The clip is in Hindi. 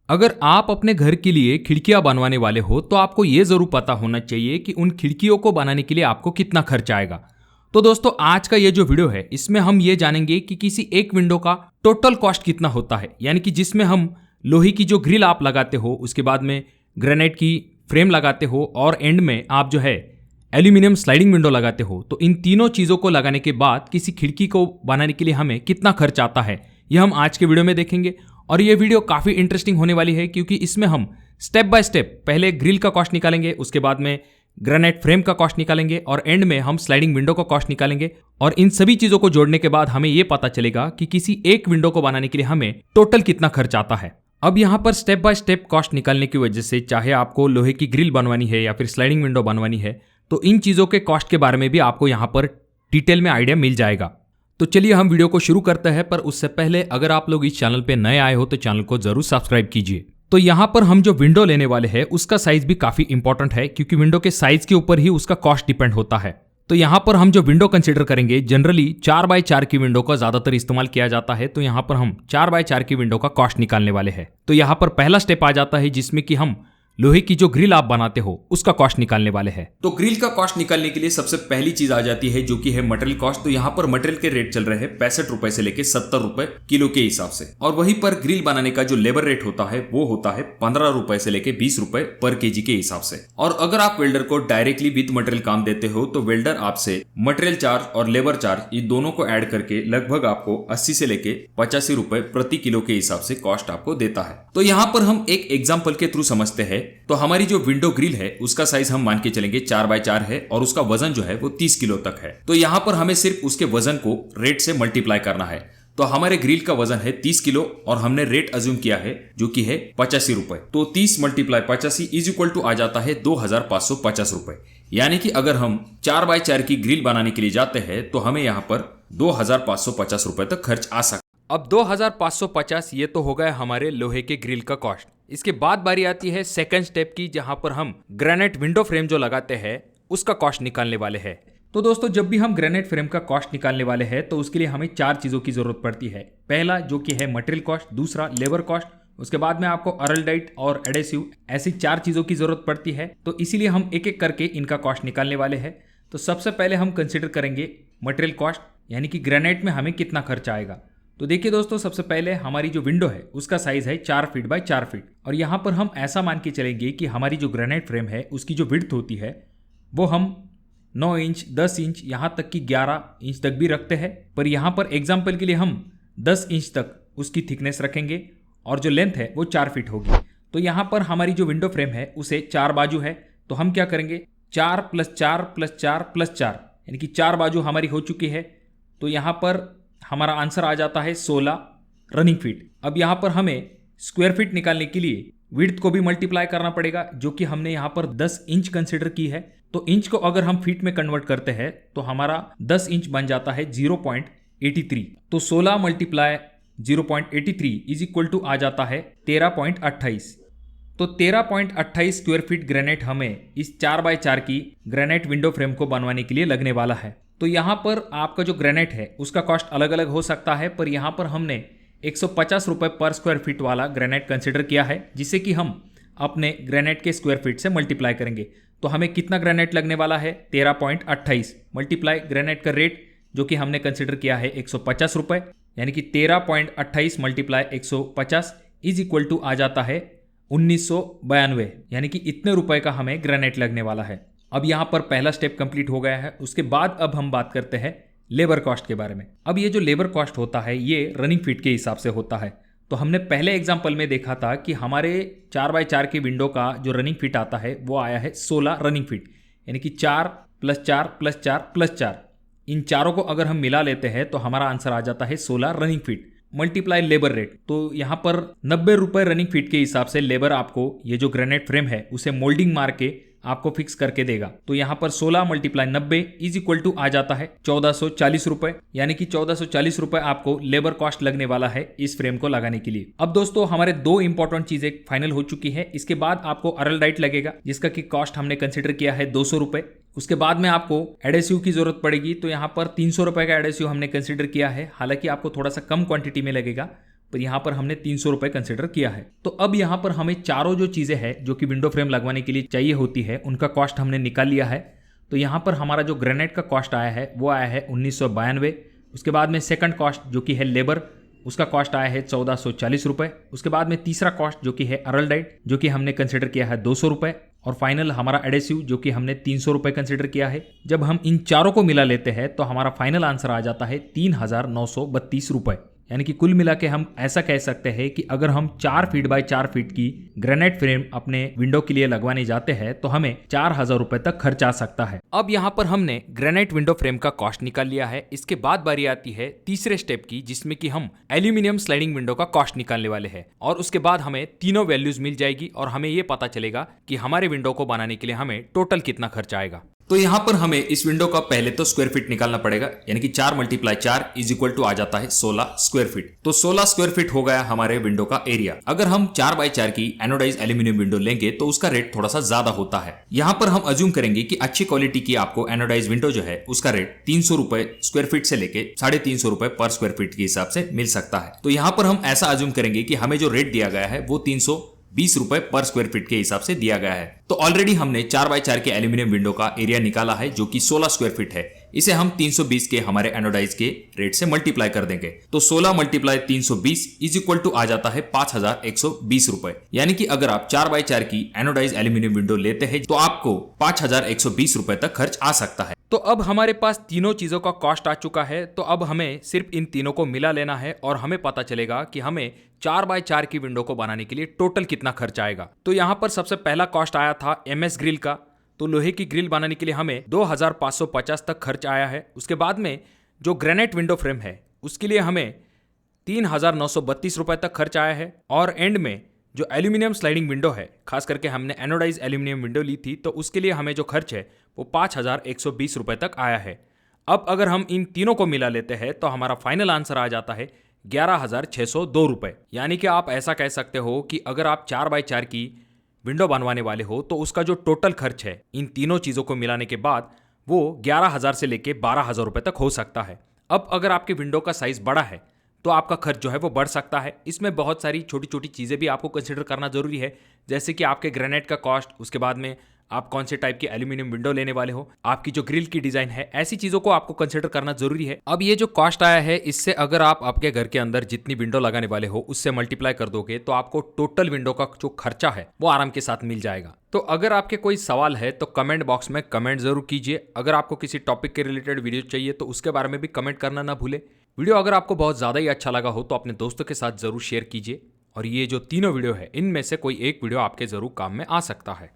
अगर आप अपने घर के लिए खिड़कियां बनवाने वाले हो तो आपको ये जरूर पता होना चाहिए कि उन खिड़कियों को बनाने के लिए आपको कितना खर्च आएगा। तो दोस्तों आज का ये जो वीडियो है इसमें हम ये जानेंगे कि किसी एक विंडो का टोटल कॉस्ट कितना होता है, यानी कि जिसमें हम लोहे की जो ग्रिल आप लगाते हो, उसके बाद में ग्रेनाइट की फ्रेम लगाते हो और एंड में आप जो है एल्यूमिनियम स्लाइडिंग विंडो लगाते हो। तो इन तीनों चीज़ों को लगाने के बाद किसी खिड़की को बनाने के लिए हमें कितना खर्च आता है, यह हम आज के वीडियो में देखेंगे। और ये वीडियो काफ़ी इंटरेस्टिंग होने वाली है क्योंकि इसमें हम स्टेप बाय स्टेप पहले ग्रिल का कॉस्ट निकालेंगे, उसके बाद में ग्रेनाइट फ्रेम का कॉस्ट निकालेंगे और एंड में हम स्लाइडिंग विंडो का कॉस्ट निकालेंगे। और इन सभी चीज़ों को जोड़ने के बाद हमें ये पता चलेगा कि किसी एक विंडो को बनाने के लिए हमें टोटल कितना खर्च आता है। अब यहाँ पर स्टेप बाय स्टेप कॉस्ट निकालने की वजह से चाहे आपको लोहे की ग्रिल बनवानी है या फिर स्लाइडिंग विंडो बनवानी है, तो इन चीज़ों के कॉस्ट के बारे में भी आपको यहाँ पर डिटेल में आइडिया मिल जाएगा। तो चलिए हम वीडियो को शुरू करते हैं, पर उससे पहले अगर आप लोग इस चैनल पे नए आए हो तो चैनल को जरूर सब्सक्राइब कीजिए। तो यहाँ पर हम जो विंडो लेने वाले हैं उसका साइज भी काफ़ी इंपॉर्टेंट है क्योंकि विंडो के साइज के ऊपर ही उसका कॉस्ट डिपेंड होता है। तो यहाँ पर हम जो विंडो कंसिडर करेंगे, जनरली 4x4 की विंडो का ज़्यादातर इस्तेमाल किया जाता है। तो यहाँ पर हम 4x4 की विंडो का कॉस्ट निकालने वाले हैं। तो यहाँ पर पहला स्टेप आ जाता है जिसमें कि हम लोहे की जो ग्रिल आप बनाते हो उसका कॉस्ट निकालने वाले हैं। तो ग्रिल का कॉस्ट निकालने के लिए सबसे पहली चीज आ जाती है जो कि है मटेरियल कॉस्ट। तो यहाँ पर मटेरियल के रेट चल रहे हैं 65 रुपए से लेके 70 रुपए किलो के हिसाब से। और वहीं पर ग्रिल बनाने का जो लेबर रेट होता है वो होता है 15 रुपए से लेके 20 रुपए पर केजी के हिसाब से। और अगर आप वेल्डर को डायरेक्टली विद मटेरियल काम देते हो तो वेल्डर आपसे मटेरियल चार्ज और लेबर चार्ज ये दोनों को ऐड करके लगभग आपको 80 से लेके 85 रुपए प्रति किलो के हिसाब से कॉस्ट आपको देता है। तो यहाँ पर हम एक एग्जाम्पल के थ्रू समझते हैं। तो हमारी जो विंडो ग्रिल है उसका साइज हम मान के चलेंगे 4x4 है और उसका वजन जो है वो 30 किलो तक है। तो यहाँ पर हमें सिर्फ उसके वजन को रेट से मल्टीप्लाई करना है। तो हमारे ग्रिल का वजन है 30 किलो और हमने रेट अज्यूम किया है जो कि है 85 रुपए। तो 30 × 85 इज इक्वल टू आ जाता है 2550 रुपए। यानी कि अगर हम 4x4 की ग्रिल बनाने के लिए जाते हैं तो हमें यहाँ पर 2550 रुपए तक खर्च आ सकता है। अब 2550 ये तो हो गया हमारे लोहे के ग्रिल का कॉस्ट। इसके बाद बारी आती है सेकंड स्टेप की, जहां पर हम ग्रेनाइट विंडो फ्रेम जो लगाते हैं उसका कॉस्ट निकालने वाले हैं। तो दोस्तों जब भी हम ग्रेनाइट फ्रेम का कॉस्ट निकालने वाले हैं तो उसके लिए हमें 4 चीज़ों की जरूरत पड़ती है। पहला जो कि है मटेरियल कॉस्ट, दूसरा लेबर कॉस्ट, उसके बाद में आपको अरलडाइट और एडेसिव, ऐसी 4 चीज़ों की जरूरत पड़ती है। तो इसीलिए हम एक एक करके इनका कॉस्ट निकालने वाले हैं। तो सबसे पहले हम कंसिडर करेंगे मटेरियल कॉस्ट, यानी कि ग्रेनाइट में हमें कितना खर्चा आएगा। तो देखिए दोस्तों, सबसे पहले हमारी जो विंडो है उसका साइज है 4 फीट बाय 4 फीट। और यहाँ पर हम ऐसा मान के चलेंगे कि हमारी जो ग्रेनाइट फ्रेम है उसकी जो विड्थ होती है वो हम 9 इंच, 10 इंच, यहाँ तक कि 11 इंच तक भी रखते हैं। पर यहाँ पर एग्जाम्पल के लिए हम 10 इंच तक उसकी थिकनेस रखेंगे और जो लेंथ है वो 4 फीट होगी। तो यहाँ पर हमारी जो विंडो फ्रेम है उसे 4 बाजू है। तो हम क्या करेंगे, 4 + 4 + 4 + 4, यानी कि 4 बाजू हमारी हो चुकी है। तो यहाँ पर हमारा आंसर आ जाता है 16 रनिंग फीट। अब यहाँ पर हमें स्क्वायर फीट निकालने के लिए विड्थ को भी मल्टीप्लाई करना पड़ेगा, जो कि हमने यहाँ पर 10 इंच कंसिडर की है। तो इंच को अगर हम फीट में कन्वर्ट करते हैं तो हमारा 10 इंच बन जाता है 0.83। तो 16 × 0.83 इज इक्वल टू आ जाता है 13.28। तो 13.28 स्क्वायर फीट ग्रेनाइट हमें इस 4x4 की ग्रेनाइट विंडो फ्रेम को बनवाने के लिए लगने वाला है। तो यहाँ पर आपका जो ग्रेनाइट है उसका कॉस्ट अलग अलग हो सकता है, पर यहाँ पर हमने 150 रुपये पर स्क्वायर फीट वाला ग्रेनाइट कंसिडर किया है, जिसे कि हम अपने ग्रेनाइट के स्क्वायर फीट से मल्टीप्लाई करेंगे। तो हमें कितना ग्रेनाइट लगने वाला है, 13.28 मल्टीप्लाई ग्रेनाइट का रेट जो कि हमने कंसिडर किया है 150 रुपये, यानी कि 13.28 × 150 इज इक्वल टू आ जाता है 1992, यानी कि इतने रुपए का हमें ग्रेनाइट लगने वाला है। अब यहाँ पर पहला स्टेप कंप्लीट हो गया है। उसके बाद अब हम बात करते हैं लेबर कॉस्ट के बारे में। अब ये जो लेबर कॉस्ट होता है ये रनिंग फीट के हिसाब से होता है। तो हमने पहले एग्जांपल में देखा था कि हमारे 4x4 की विंडो का जो रनिंग फीट आता है वो आया है 16 रनिंग फीट, यानी कि 4 + 4 + 4 + 4, इन चारों को अगर हम मिला लेते हैं तो हमारा आंसर आ जाता है 16 running feet multiply labour rate. तो यहाँ पर 90 रुपये रनिंग फीट के हिसाब से लेबर आपको ये जो ग्रेनाइट फ्रेम है उसे मोल्डिंग मार के आपको फिक्स करके देगा। तो यहाँ पर 16 × 90 इज इक्वल टू आ जाता है 1440 रुपए, यानी कि 1440 रुपए आपको लेबर कॉस्ट लगने वाला है इस फ्रेम को लगाने के लिए। अब दोस्तों हमारे 2 इंपॉर्टेंट चीजें फाइनल हो चुकी है। इसके बाद आपको अरलडाइट लगेगा जिसका कि कॉस्ट हमने कंसिडर किया है 200 रुपए। उसके बाद में आपको एडेसिव की जरूरत पड़ेगी, तो यहाँ पर 300 रुपए का एडेसिव हमने कंसिडर किया है। हालांकि आपको थोड़ा सा कम क्वांटिटी में लगेगा, पर यहाँ पर हमने 300 रुपये कंसिडर किया है। तो अब यहाँ पर हमें चारों जो चीज़ें हैं जो कि विंडो फ्रेम लगवाने के लिए चाहिए होती है उनका कॉस्ट हमने निकाल लिया है। तो यहाँ पर हमारा जो ग्रेनाइट का कॉस्ट आया है वो आया है 1992। उसके बाद में सेकंड कॉस्ट जो कि है लेबर, उसका कॉस्ट आया है 1440 रुपये। उसके बाद में तीसरा कॉस्ट जो कि है अरलडाइट जो कि हमने कंसिडर किया है 200 रुपये। और फाइनल हमारा एडेसिव जो कि हमने 300 रुपये कंसिडर किया है। जब हम इन चारों को मिला लेते हैं तो हमारा फाइनल आंसर आ जाता है 3932 रुपये। यानी कि कुल मिला के हम ऐसा कह सकते हैं कि अगर हम 4 फीट बाय 4 फीट की ग्रेनाइट फ्रेम अपने विंडो के लिए लगवाने जाते हैं तो हमें 4000 रुपए तक खर्च आ सकता है। अब यहाँ पर हमने ग्रेनाइट विंडो फ्रेम का कॉस्ट निकाल लिया है। इसके बाद बारी आती है तीसरे स्टेप की, जिसमें कि हम एल्यूमिनियम स्लाइडिंग विंडो का कॉस्ट निकालने वाले हैं। और उसके बाद हमें तीनों वैल्यूज मिल जाएगी और हमें ये पता चलेगा कि हमारे विंडो को बनाने के लिए हमें टोटल कितना खर्च आएगा। तो यहाँ पर हमें इस विंडो का पहले तो स्क्वायर फीट निकालना पड़ेगा, यानी कि 4 × 4 इज इक्वल टू आ जाता है 16 स्क्वायर फीट। तो 16 स्क्वायर फीट हो गया हमारे विंडो का एरिया। अगर हम 4 बाय 4 की एनोडाइज एल्यूमिनियम विंडो लेंगे तो उसका रेट थोड़ा सा ज्यादा होता है। यहाँ पर हम अज्यूम करेंगे कि अच्छी क्वालिटी की आपको एनोडाइज विंडो जो है उसका रेट 300 रुपए स्क्वायर फीट से लेके 350 रुपए पर स्क्वायर फीट के हिसाब से मिल सकता है। तो यहाँ पर हम ऐसा अज्यूम करेंगे कि हमें जो रेट दिया गया है वो 320 रुपए पर स्क्वायर फीट के हिसाब से दिया गया है। तो ऑलरेडी हमने 4 बाय 4 के एल्यूमिनियम विंडो का एरिया निकाला है जो कि 16 स्क्वायर फीट है। इसे हम 320 के हमारे एनोडाइज के रेट से मल्टीप्लाई कर देंगे। तो 16 × 320 इज इक्वल टू आ जाता है 5120 रुपए। यानी कि अगर आप 4 बाय 4 की एनोडाइज एल्यूमिनियम विंडो लेते हैं तो आपको 5120 रुपए तक खर्च आ सकता है। तो अब हमारे पास तीनों चीजों का कॉस्ट आ चुका है। तो अब हमें सिर्फ इन तीनों को मिला लेना है और हमें पता चलेगा कि हमें 4 बाय 4 की विंडो को बनाने के लिए टोटल कितना खर्च आएगा। तो यहां पर सबसे पहला कॉस्ट आया था एमएस ग्रिल का। तो लोहे की ग्रिल बनाने के लिए हमें 2550 तक खर्च आया है। उसके बाद में जो ग्रेनाइट विंडो फ्रेम है उसके लिए हमें 3932 रुपए तक खर्च आया है। और एंड में जो एल्यूमिनियम स्लाइडिंग विंडो है, खास करके हमने एनोडाइज एल्यूमिनियम विंडो ली थी, तो उसके लिए हमें जो खर्च है वो 5120 रुपए तक आया है। अब अगर हम इन तीनों को मिला लेते हैं तो हमारा फाइनल आंसर आ जाता है 11602 रुपए। यानी कि आप ऐसा कह सकते हो कि अगर आप 4 बाय 4 की विंडो बनवाने वाले हो तो उसका जो टोटल खर्च है इन तीनों चीज़ों को मिलाने के बाद वो 11000 से लेके 12000 रुपए तक हो सकता है। अब अगर आपके विंडो का साइज बड़ा है तो आपका खर्च जो है वो बढ़ सकता है। इसमें बहुत सारी छोटी छोटी चीज़ें भी आपको कंसिडर करना जरूरी है, जैसे कि आपके ग्रेनाइट का कॉस्ट, उसके बाद में आप कौन से टाइप की एल्यूमिनियम विंडो लेने वाले हो, आपकी जो ग्रिल की डिजाइन है, ऐसी चीजों को आपको कंसिडर करना जरूरी है। अब ये जो कॉस्ट आया है इससे अगर आप आपके घर के अंदर जितनी विंडो लगाने वाले हो उससे मल्टीप्लाई कर दोगे तो आपको टोटल विंडो का जो खर्चा है वो आराम के साथ मिल जाएगा। तो अगर आपके कोई सवाल है तो कमेंट बॉक्स में कमेंट जरूर कीजिए। अगर आपको किसी टॉपिक के रिलेटेड वीडियो चाहिए तो उसके बारे में भी कमेंट करना ना भूले। वीडियो अगर आपको बहुत ज़्यादा ही अच्छा लगा हो तो अपने दोस्तों के साथ जरूर शेयर कीजिए। और ये जो तीनों वीडियो है इनमें से कोई एक वीडियो आपके जरूर काम में आ सकता है।